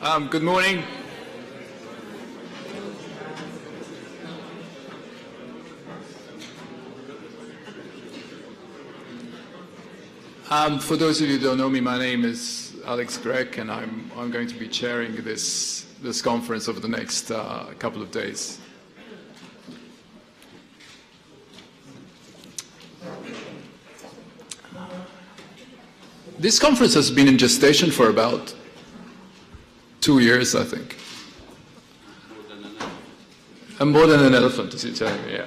Good morning. For those of you who don't know me, my name is Grech, and I'm going to be chairing this conference over the next couple of days. This conference has been in gestation for about 2 years, I think. More than an elephant, as you tell me, yeah.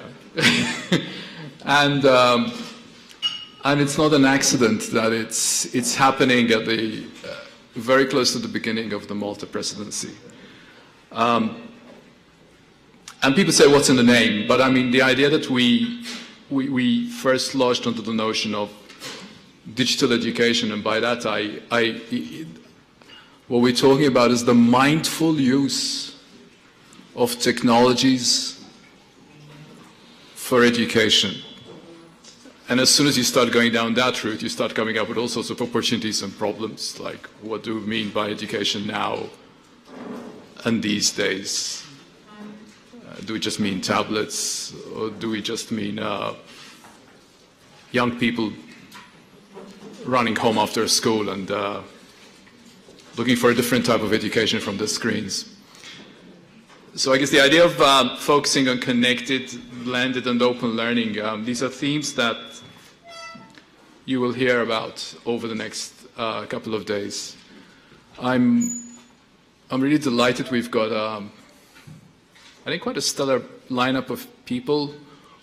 And it's not an accident that it's happening at the very close to the beginning of the Malta presidency. And people say, what's in the name? But I mean, the idea that we first lodged onto the notion of digital education, and by that what we're talking about is the mindful use of technologies for education. And as soon as you start going down that route, you start coming up with all sorts of opportunities and problems, like what do we mean by education now and these days? Do we just mean tablets, or do we just mean young people running home after school and looking for a different type of education from the screens? So I guess the idea of focusing on connected, blended, and open learning, these are themes that you will hear about over the next couple of days. I'm really delighted we've got, I think, quite a stellar lineup of people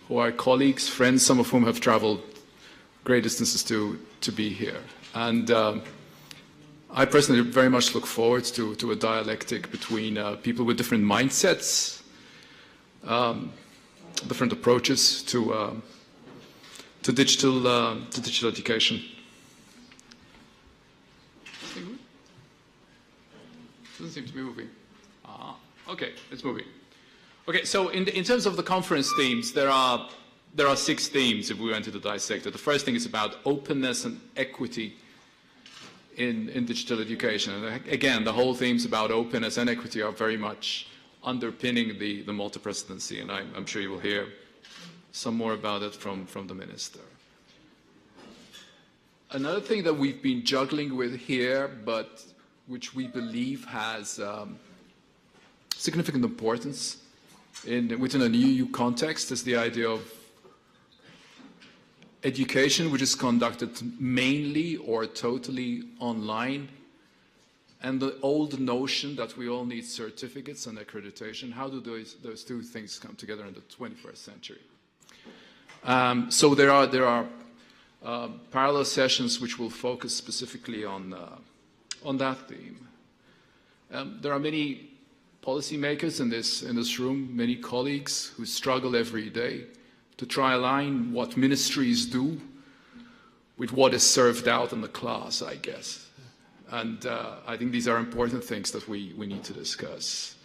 who are colleagues, friends, some of whom have traveled great distances to be here. And I personally very much look forward to a dialectic between people with different mindsets, different approaches to digital education. Doesn't seem to be moving. Okay, it's moving. Okay, so in terms of the conference themes, there are 6 themes if we wanted to dissect it. The first thing is about openness and equity in digital education. And again, the whole themes about openness and equity are very much underpinning the Malta presidency, and I'm sure you will hear some more about it from the minister. Another thing that we've been juggling with here, but which we believe has significant importance within an EU context, is the idea of education which is conducted mainly or totally online, and the old notion that we all need certificates and accreditation. How do those two things come together in the 21st century? So there are parallel sessions which will focus specifically on that theme. There are many policymakers in this room, many colleagues who struggle every day to try align what ministries do with what is served out in the class, I guess. And I think these are important things that we need to discuss.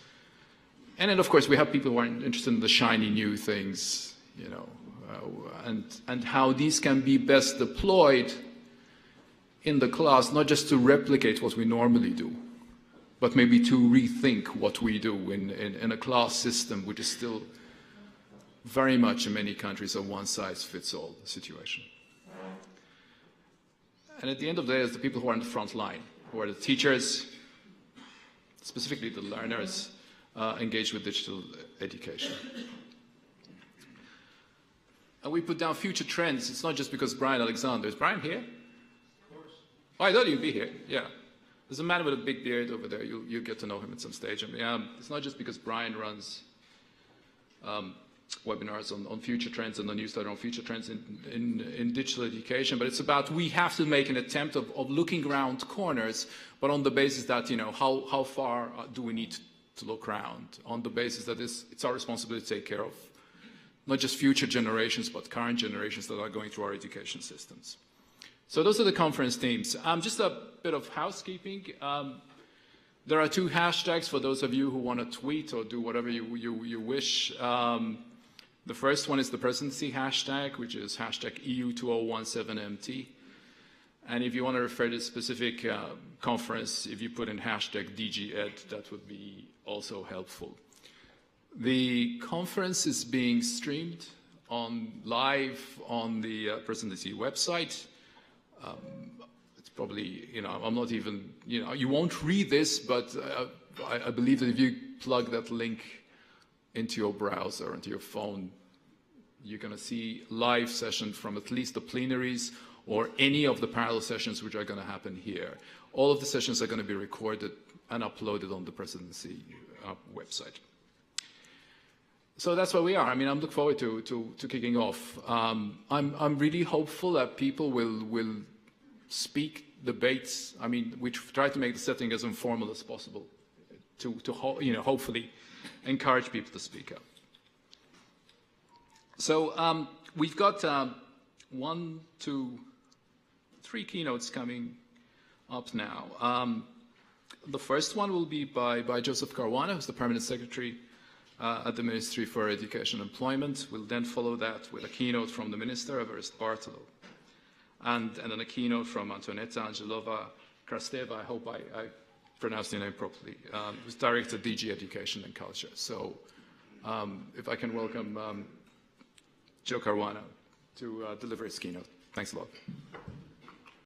And then, of course, we have people who are interested in the shiny new things, you know, and how these can be best deployed in the class, not just to replicate what we normally do, but maybe to rethink what we do in a class system which is still very much in many countries a one-size-fits-all situation. And at the end of the day, it's the people who are in the front line, who are the teachers, specifically the learners, engaged with digital education. And we put down future trends. It's not just because Brian Alexander. Is Brian here? Of course. Oh, I thought he'd be here. Yeah. There's a man with a big beard over there. You'll get to know him at some stage. I mean, it's not just because Brian runs webinars on future trends and the newsletter on future trends in digital education, but it's about we have to make an attempt of looking around corners, but on the basis that, you know, how far do we need to look around, on the basis that it's our responsibility to take care of not just future generations, but current generations that are going through our education systems. So those are the conference themes. Just a bit of housekeeping. There are 2 hashtags for those of you who want to tweet or do whatever you wish. The first one is the presidency hashtag, which is hashtag EU2017MT. And if you want to refer to a specific conference, if you put in hashtag DGEd, that would be also helpful. The conference is being streamed live on the presidency website. It's probably, I'm not even, you won't read this, but I believe that if you plug that link into your browser, into your phone, you're going to see live session from at least the plenaries or any of the parallel sessions which are going to happen here. All of the sessions are going to be recorded and uploaded on the presidency website. So that's where we are. I mean, I'm looking forward to kicking off. I'm really hopeful that people will speak, debates. I mean, we try to make the setting as informal as possible to hopefully encourage people to speak up. So we've got 1, 2, 3 keynotes coming up now. The first one will be by Joseph Caruana, who's the Permanent Secretary at the Ministry for Education and Employment. We'll then follow that with a keynote from the Minister, Everest Bartolo, and then a keynote from Antonetta Angelova Krasteva. I hope I pronounced your name properly, who's Director of DG Education and Culture. So if I can welcome Joe Caruana to deliver his keynote. Thanks a lot.